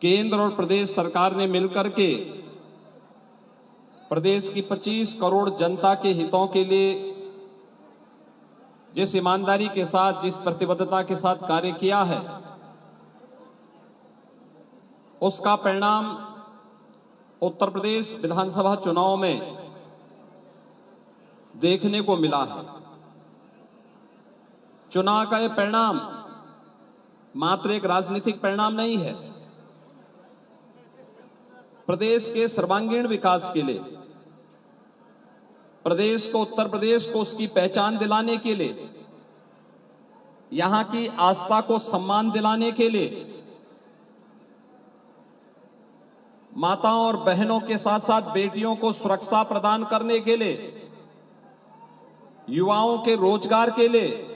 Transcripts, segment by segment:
केंद्र और प्रदेश सरकार ने मिलकर के प्रदेश की 25 करोड़ जनता के हितों के लिए जिस ईमानदारी के साथ, जिस प्रतिबद्धता के साथ कार्य किया है, उसका परिणाम उत्तर प्रदेश विधानसभा चुनाव में देखने को मिला है। चुनाव का यह परिणाम मात्र एक राजनीतिक परिणाम नहीं है। प्रदेश के सर्वांगीण विकास के लिए, प्रदेश को, उत्तर प्रदेश को उसकी पहचान दिलाने के लिए, यहां की आस्था को सम्मान दिलाने के लिए, माताओं और बहनों के साथ साथ बेटियों को सुरक्षा प्रदान करने के लिए, युवाओं के रोजगार के लिए,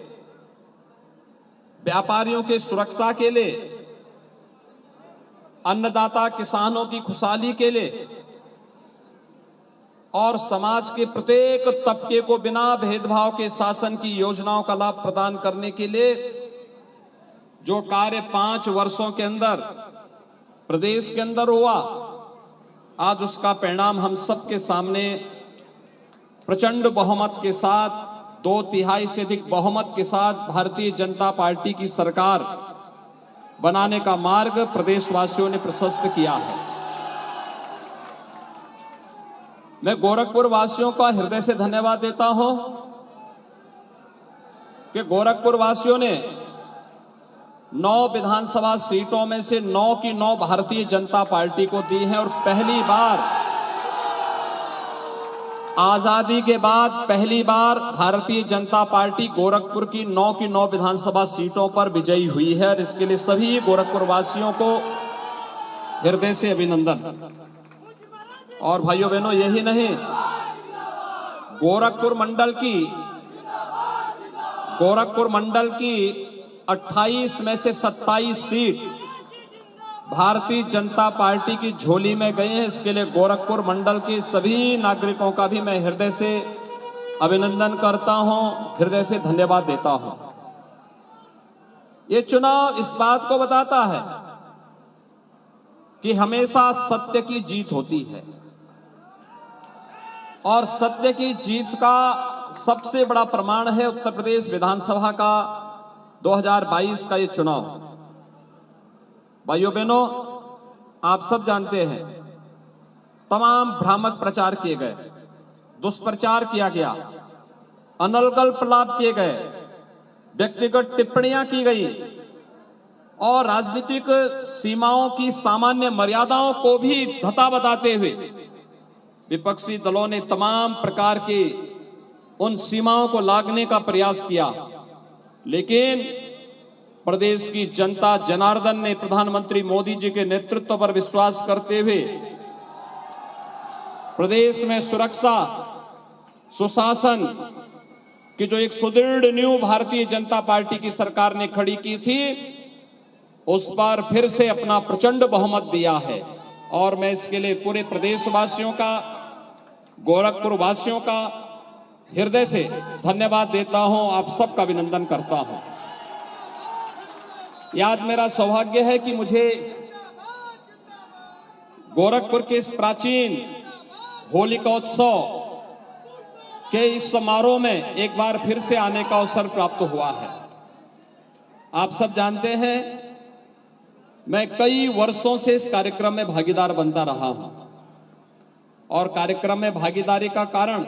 व्यापारियों के सुरक्षा के लिए, अन्नदाता किसानों की खुशहाली के लिए और समाज के प्रत्येक तबके को बिना भेदभाव के शासन की योजनाओं का लाभ प्रदान करने के लिए जो कार्य 5 वर्षों के अंदर प्रदेश के अंदर हुआ, आज उसका परिणाम हम सबके सामने प्रचंड बहुमत के साथ, 2/3 से अधिक बहुमत के साथ भारतीय जनता पार्टी की सरकार बनाने का मार्ग प्रदेशवासियों ने प्रशस्त किया है। मैं गोरखपुर वासियों का हृदय से धन्यवाद देता हूं कि गोरखपुर वासियों ने 9 विधानसभा सीटों में से 9 की 9 भारतीय जनता पार्टी को दी है और पहली बार, आजादी के बाद पहली बार भारतीय जनता पार्टी गोरखपुर की 9 की 9 विधानसभा सीटों पर विजयी हुई है और इसके लिए सभी गोरखपुर वासियों को हृदय से अभिनंदन। और भाइयों बहनों, यही नहीं, गोरखपुर मंडल की 28 में से 27 सीट भारतीय जनता पार्टी की झोली में गए हैं। इसके लिए गोरखपुर मंडल के सभी नागरिकों का भी मैं हृदय से अभिनंदन करता हूं, हृदय से धन्यवाद देता हूं। ये चुनाव इस बात को बताता है कि हमेशा सत्य की जीत होती है और सत्य की जीत का सबसे बड़ा प्रमाण है उत्तर प्रदेश विधानसभा का 2022 का ये चुनाव। भाइयों बहनों, आप सब जानते हैं, तमाम भ्रामक प्रचार किए गए, दुष्प्रचार किया गया, अनर्गल प्रलाप किए गए, व्यक्तिगत टिप्पणियां की गई और राजनीतिक सीमाओं की सामान्य मर्यादाओं को भी धता बताते हुए विपक्षी दलों ने तमाम प्रकार के उन सीमाओं को लांघने का प्रयास किया। लेकिन प्रदेश की जनता जनार्दन ने प्रधानमंत्री मोदी जी के नेतृत्व पर विश्वास करते हुए प्रदेश में सुरक्षा, सुशासन की जो एक सुदृढ़ नींव भारतीय जनता पार्टी की सरकार ने खड़ी की थी, उस पर फिर से अपना प्रचंड बहुमत दिया है। और मैं इसके लिए पूरे प्रदेशवासियों का, गोरखपुर वासियों का हृदय से धन्यवाद देता हूं, आप सबका अभिनंदन करता हूं। आज मेरा सौभाग्य है कि मुझे गोरखपुर के इस प्राचीन होलिकोत्सव के इस समारोह में एक बार फिर से आने का अवसर प्राप्त हुआ है। आप सब जानते हैं, मैं कई वर्षों से इस कार्यक्रम में भागीदार बनता रहा हूं और कार्यक्रम में भागीदारी का कारण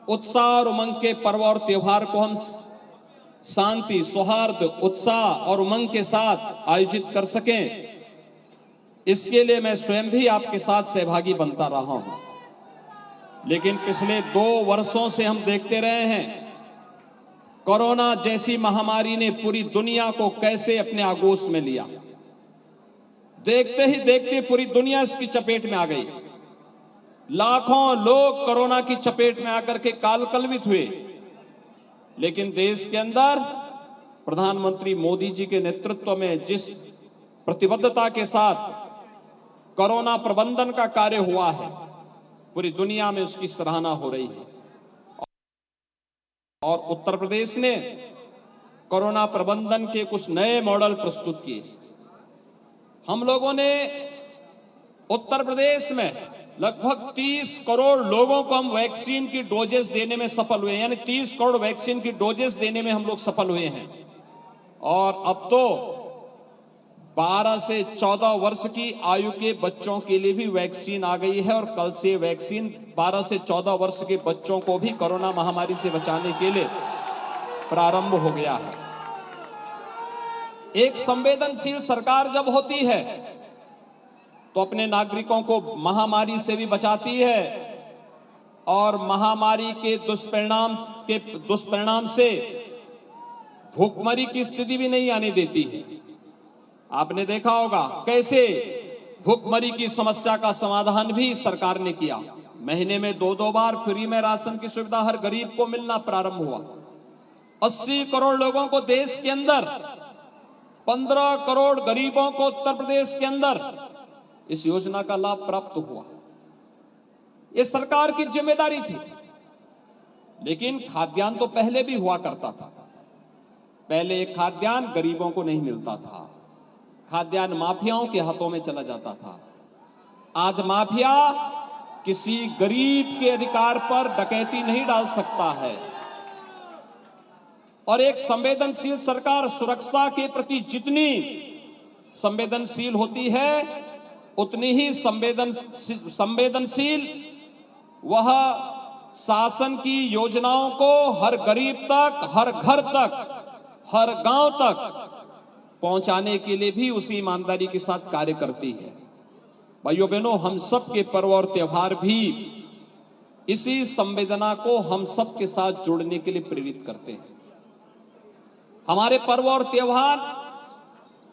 उत्साह और उमंग के पर्व और त्योहार को हम शांति, सौहार्द, उत्साह और उमंग के साथ आयोजित कर सकें, इसके लिए मैं स्वयं भी आपके साथ सहभागी बनता रहा हूं। लेकिन पिछले 2 वर्षों से हम देखते रहे हैं कोरोना जैसी महामारी ने पूरी दुनिया को कैसे अपने आगोश में लिया। देखते ही देखते पूरी दुनिया इसकी चपेट में आ गई। लाखों लोग कोरोना की चपेट में आकर के कालकलवित हुए। लेकिन देश के अंदर प्रधानमंत्री मोदी जी के नेतृत्व में जिस प्रतिबद्धता के साथ कोरोना प्रबंधन का कार्य हुआ है, पूरी दुनिया में उसकी सराहना हो रही है। और उत्तर प्रदेश ने कोरोना प्रबंधन के कुछ नए मॉडल प्रस्तुत किए। हम लोगों ने उत्तर प्रदेश में लगभग 30 करोड़ लोगों को हम वैक्सीन की डोजेस देने में सफल हुए, यानी 30 करोड़ वैक्सीन की डोजेस देने में हम लोग सफल हुए हैं। और अब तो 12 से 14 वर्ष की आयु के बच्चों के लिए भी वैक्सीन आ गई है और कल से वैक्सीन 12 से 14 वर्ष के बच्चों को भी कोरोना महामारी से बचाने के लिए प्रारंभ हो गया है। एक संवेदनशील सरकार जब होती है तो अपने नागरिकों को महामारी से भी बचाती है और महामारी के दुष्परिणाम से भूखमरी की स्थिति भी नहीं आने देती है। आपने देखा होगा कैसे भूखमरी की समस्या का समाधान भी सरकार ने किया। महीने में 2-2 बार फ्री में राशन की सुविधा हर गरीब को मिलना प्रारंभ हुआ। 80 करोड़ लोगों को देश के अंदर, 15 करोड़ गरीबों को उत्तर प्रदेश के अंदर इस योजना का लाभ प्राप्त हुआ। यह सरकार की जिम्मेदारी थी। लेकिन खाद्यान्न तो पहले भी हुआ करता था। पहले खाद्यान्न गरीबों को नहीं मिलता था, खाद्यान्न माफियाओं के हाथों में चला जाता था। आज माफिया किसी गरीब के अधिकार पर डकैती नहीं डाल सकता है। और एक संवेदनशील सरकार सुरक्षा के प्रति जितनी संवेदनशील होती है, उतनी ही संवेदनशील वह शासन की योजनाओं को हर गरीब तक, हर घर तक, हर गांव तक पहुंचाने के लिए भी उसी ईमानदारी के साथ कार्य करती है। भाइयों बहनों, हम सब के पर्व और त्योहार भी इसी संवेदना को हम सब के साथ जोड़ने के लिए प्रेरित करते हैं। हमारे पर्व और त्योहार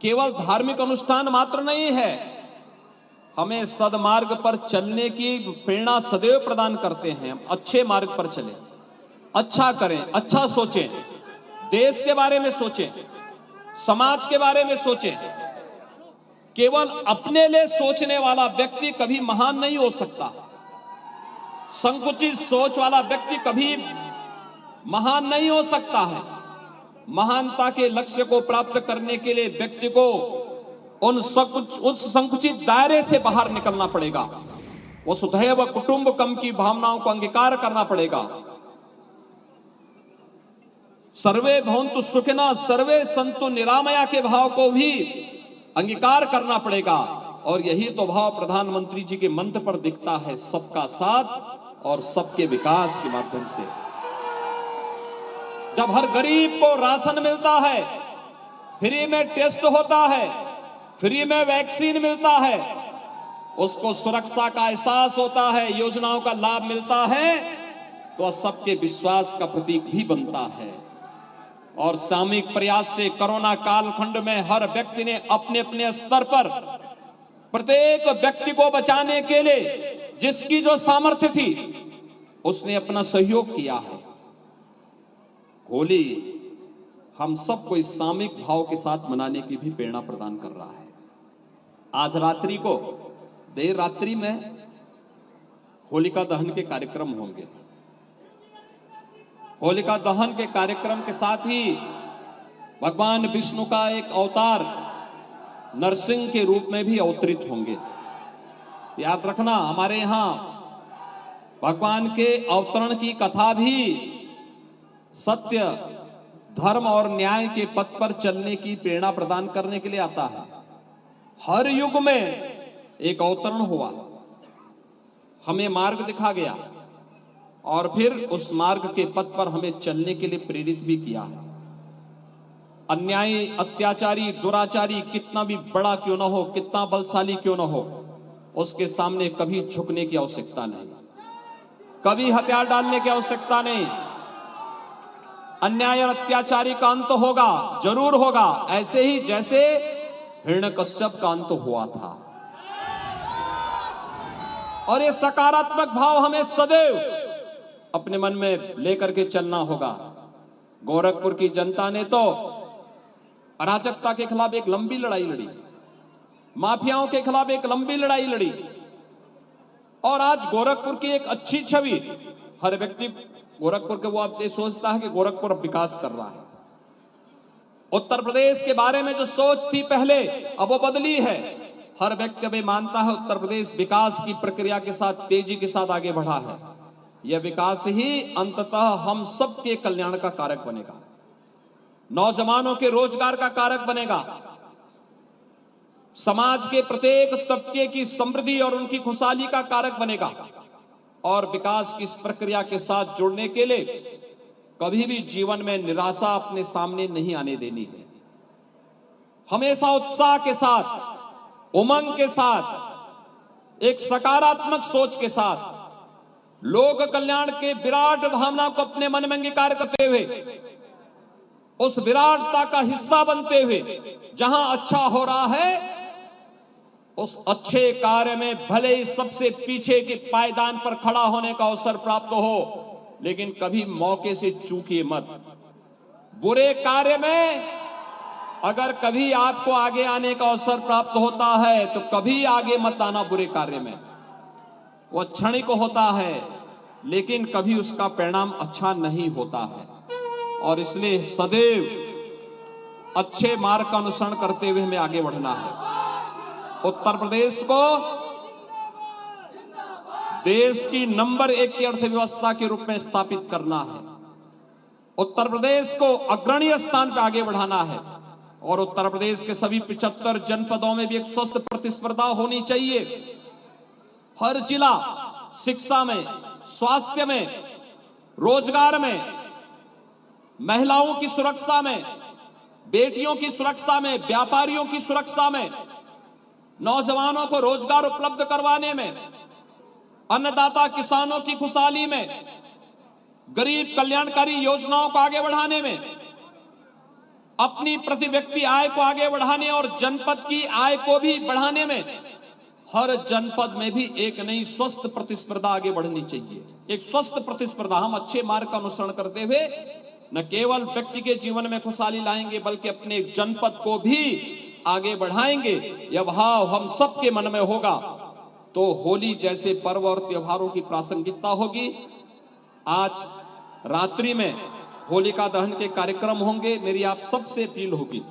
केवल धार्मिक अनुष्ठान मात्र नहीं है, हमें सदमार्ग पर चलने की प्रेरणा सदैव प्रदान करते हैं। हम अच्छे मार्ग पर चलें, अच्छा करें, अच्छा सोचें, देश के बारे में सोचें, समाज के बारे में सोचें। केवल अपने लिए सोचने वाला व्यक्ति कभी महान नहीं हो सकता। संकुचित सोच वाला व्यक्ति कभी महान नहीं हो सकता है। महानता के लक्ष्य को प्राप्त करने के लिए व्यक्ति को उस संकुचित दायरे से बाहर निकलना पड़ेगा। वसुधैव कुटुंबकम की भावनाओं को अंगीकार करना पड़ेगा। सर्वे भवन्तु सुखिनः सर्वे सन्तु निरामया के भाव को भी अंगीकार करना पड़ेगा। और यही तो भाव प्रधानमंत्री जी के मंत्र पर दिखता है, सबका साथ और सबके विकास के माध्यम से। जब हर गरीब को राशन मिलता है, फ्री में टेस्ट होता है, फ्री में वैक्सीन मिलता है, उसको सुरक्षा का एहसास होता है, योजनाओं का लाभ मिलता है, तो सबके विश्वास का प्रतीक भी बनता है। और सामूहिक प्रयास से कोरोना कालखंड में हर व्यक्ति ने अपने अपने स्तर पर प्रत्येक व्यक्ति को बचाने के लिए जिसकी जो सामर्थ्य थी उसने अपना सहयोग किया है। होली हम सबको इस सामूहिक भाव के साथ मनाने की भी प्रेरणा प्रदान कर रहा है। आज रात्रि को, देर रात्रि में होलिका दहन के कार्यक्रम होंगे। होलिका दहन के कार्यक्रम के साथ ही भगवान विष्णु का एक अवतार नरसिंह के रूप में भी अवतरित होंगे। याद रखना, हमारे यहां भगवान के अवतरण की कथा भी सत्य, धर्म और न्याय के पथ पर चलने की प्रेरणा प्रदान करने के लिए आता है। हर युग में एक अवतरण हुआ, हमें मार्ग दिखा गया और फिर उस मार्ग के पथ पर हमें चलने के लिए प्रेरित भी किया है। अन्यायी, अत्याचारी, दुराचारी कितना भी बड़ा क्यों ना हो, कितना बलशाली क्यों ना हो, उसके सामने कभी झुकने की आवश्यकता नहीं, कभी हथियार डालने की आवश्यकता नहीं। अन्याय और अत्याचारी का अंत होगा, जरूर होगा, ऐसे ही जैसे हिरण्यकश्यप का अंत हुआ था। और ये सकारात्मक भाव हमें सदैव अपने मन में लेकर के चलना होगा। गोरखपुर की जनता ने तो अराजकता के खिलाफ एक लंबी लड़ाई लड़ी, माफियाओं के खिलाफ एक लंबी लड़ाई लड़ी, और आज गोरखपुर की एक अच्छी छवि, हर व्यक्ति गोरखपुर के वो अब ये सोचता है कि गोरखपुर अब विकास कर रहा है। उत्तर प्रदेश के बारे में जो सोच थी पहले, अब वो बदली है। हर व्यक्ति अभी मानता है उत्तर प्रदेश विकास की प्रक्रिया के साथ तेजी के साथ आगे बढ़ा है। यह विकास ही अंततः हम सबके कल्याण का कारक बनेगा, नौजवानों के रोजगार का कारक बनेगा, समाज के प्रत्येक तबके की समृद्धि और उनकी खुशहाली का कारक बनेगा। और विकास की इस प्रक्रिया के साथ जुड़ने के लिए कभी भी जीवन में निराशा अपने सामने नहीं आने देनी है। हमेशा उत्साह के साथ, उमंग के साथ, एक सकारात्मक सोच के साथ लोक कल्याण के विराट भावना को अपने मन में अंगीकार करते हुए, उस विराटता का हिस्सा बनते हुए, जहां अच्छा हो रहा है उस अच्छे कार्य में भले ही सबसे पीछे के पायदान पर खड़ा होने का अवसर प्राप्त हो, लेकिन कभी मौके से चूकिए मत। बुरे कार्य में अगर कभी आपको आगे आने का अवसर प्राप्त होता है तो कभी आगे मत आना बुरे कार्य में। वो क्षणिक होता है, लेकिन कभी उसका परिणाम अच्छा नहीं होता है। और इसलिए सदैव अच्छे मार्ग का अनुसरण करते हुए हमें आगे बढ़ना है। उत्तर प्रदेश को देश की नंबर 1 की अर्थव्यवस्था के रूप में स्थापित करना है। उत्तर प्रदेश को अग्रणी स्थान पर आगे बढ़ाना है। और उत्तर प्रदेश के सभी 75 जनपदों में भी एक स्वस्थ प्रतिस्पर्धा होनी चाहिए। हर जिला शिक्षा में, स्वास्थ्य में, रोजगार में, महिलाओं की सुरक्षा में, बेटियों की सुरक्षा में, व्यापारियों की सुरक्षा में, नौजवानों को रोजगार उपलब्ध करवाने में, अन्नदाता किसानों की खुशहाली में, गरीब कल्याणकारी योजनाओं को आगे बढ़ाने में, अपनी प्रति व्यक्ति आय को आगे बढ़ाने और जनपद की आय को भी बढ़ाने में, हर जनपद में भी एक नई स्वस्थ प्रतिस्पर्धा आगे बढ़नी चाहिए। एक स्वस्थ प्रतिस्पर्धा, हम अच्छे मार्ग का अनुसरण करते हुए न केवल व्यक्ति के जीवन में खुशहाली लाएंगे बल्कि अपने जनपद को भी आगे बढ़ाएंगे। यह भाव हम सबके मन में होगा तो होली जैसे पर्व और त्योहारों की प्रासंगिकता होगी। आज रात्रि में होलिका दहन के कार्यक्रम होंगे। मेरी आप सबसे अपील होगी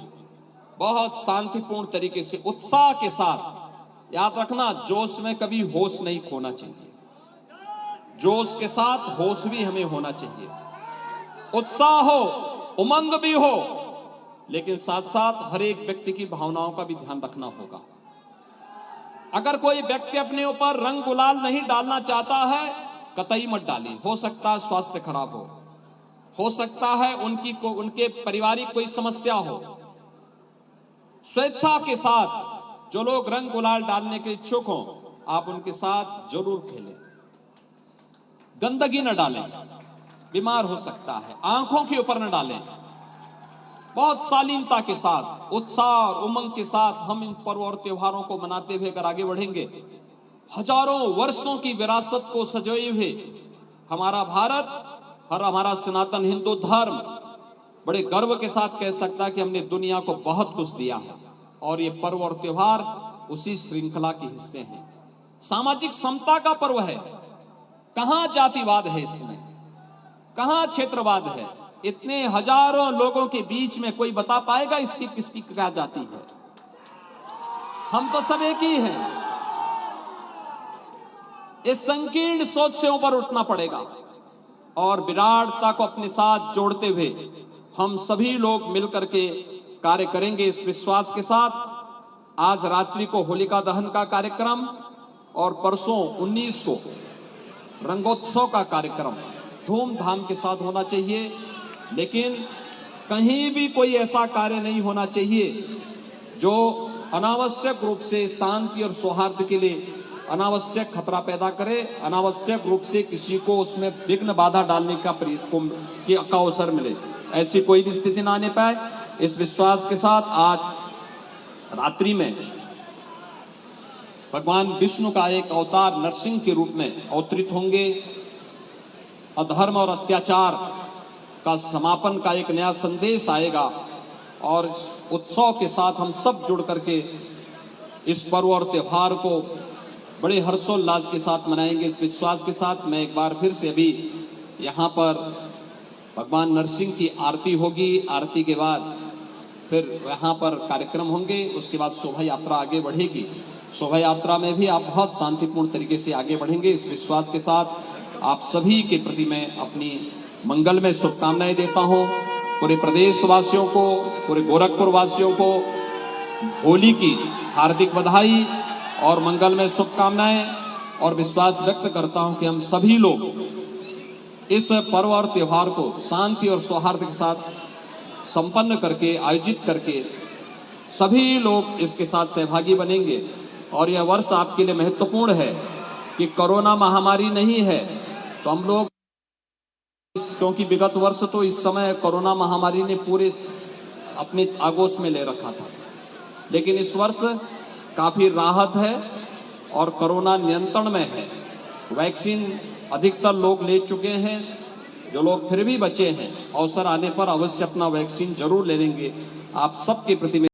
बहुत शांतिपूर्ण तरीके से, उत्साह के साथ। याद रखना, जोश में कभी होश नहीं खोना चाहिए, जोश के साथ होश भी हमें होना चाहिए। उत्साह हो, उमंग भी हो, लेकिन साथ साथ हर एक व्यक्ति की भावनाओं का भी ध्यान रखना होगा। अगर कोई व्यक्ति अपने ऊपर रंग गुलाल नहीं डालना चाहता है, कतई मत डाली। हो सकता है स्वास्थ्य खराब हो सकता है उनके पारिवारिक कोई समस्या हो। स्वेच्छा के साथ जो लोग रंग गुलाल डालने के इच्छुक हो, आप उनके साथ जरूर खेलें। गंदगी न डालें, बीमार हो सकता है। आंखों के ऊपर न डालें। बहुत शालीनता के साथ, उत्साह और उमंग के साथ हम इन पर्व और त्योहारों को मनाते हुए अगर आगे बढ़ेंगे, हजारों वर्षों की विरासत को सजोए हुए हमारा भारत और हमारा सनातन हिंदू धर्म बड़े गर्व के साथ कह सकता है कि हमने दुनिया को बहुत कुछ दिया है। और ये पर्व और त्योहार उसी श्रृंखला के हिस्से हैं। सामाजिक समता का पर्व है। कहां जातिवाद है इसमें, कहां क्षेत्रवाद है? इतने हजारों लोगों के बीच में कोई बता पाएगा इसकी किसकी क्या जाति है? हम तो सब एक ही हैं। इस संकीर्ण सोच से ऊपर उठना पड़ेगा और विराटता को अपने साथ जोड़ते हुए हम सभी लोग मिलकर के कार्य करेंगे। इस विश्वास के साथ आज रात्रि को होलिका दहन का कार्यक्रम और परसों 19 को रंगोत्सव का कार्यक्रम धूमधाम के साथ होना चाहिए। लेकिन कहीं भी कोई ऐसा कार्य नहीं होना चाहिए जो अनावश्यक रूप से शांति और सौहार्द के लिए अनावश्यक खतरा पैदा करे, अनावश्यक रूप से किसी को उसमें विघ्न बाधा डालने का अवसर मिले। ऐसी कोई भी स्थिति ना आने पाए, इस विश्वास के साथ आज रात्रि में भगवान विष्णु का एक अवतार नरसिंह के रूप में अवतरित होंगे। अधर्म और अत्याचार का समापन का एक नया संदेश आएगा और इस उत्सव के साथ हम सब जुड़ करके इस पर्व और त्योहार को बड़े हर्षोल्लास के साथ मनाएंगे। इस विश्वास के साथ मैं एक बार फिर से अभी यहाँ पर भगवान नरसिंह की आरती होगी। आरती के बाद फिर वहां पर कार्यक्रम होंगे, उसके बाद शोभा यात्रा आगे बढ़ेगी। शोभा यात्रा में भी आप बहुत शांतिपूर्ण तरीके से आगे बढ़ेंगे, इस विश्वास के साथ आप सभी के प्रति मैं अपनी मंगल में शुभकामनाएं देता हूं। पूरे प्रदेश वासियों को, पूरे गोरखपुर वासियों को होली की हार्दिक बधाई और मंगल में शुभकामनाएं, और विश्वास व्यक्त करता हूं कि हम सभी लोग इस पर्व और त्योहार को शांति और सौहार्द के साथ संपन्न करके, आयोजित करके सभी लोग इसके साथ सहभागी बनेंगे। और यह वर्ष आपके लिए महत्वपूर्ण है कि कोरोना महामारी नहीं है, तो हम लोग, क्योंकि विगत वर्ष तो इस समय कोरोना महामारी ने पूरे अपने आगोश में ले रखा था, लेकिन इस वर्ष काफी राहत है और कोरोना नियंत्रण में है। वैक्सीन अधिकतर लोग ले चुके हैं, जो लोग फिर भी बचे हैं अवसर आने पर अवश्य अपना वैक्सीन जरूर ले लेंगे। आप सबके प्रति